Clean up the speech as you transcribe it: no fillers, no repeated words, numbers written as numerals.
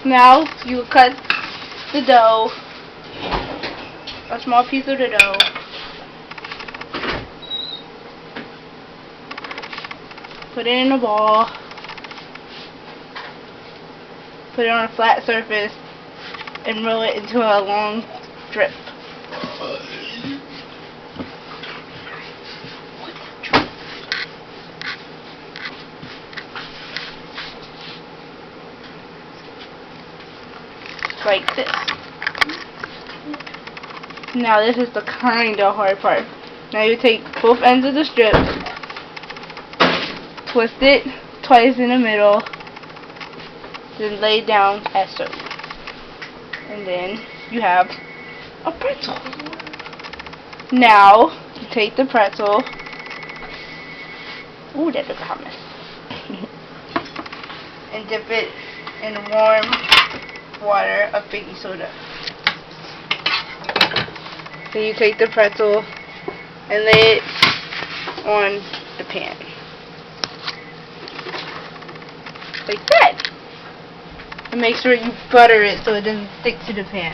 Now you cut the dough, a small piece of the dough. Put it in a ball. Put it on a flat surface and roll it into a long strip. Like this. Now this is the kind of hard part. Now you take both ends of the strip, twist it twice in the middle, then lay it down as so. And then you have a pretzel. Now you take the pretzel. Ooh, that looks hot mess. And dip it in warm water of baking soda. Then you take the pretzel and lay it on the pan. Like that. And make sure you butter it so it doesn't stick to the pan.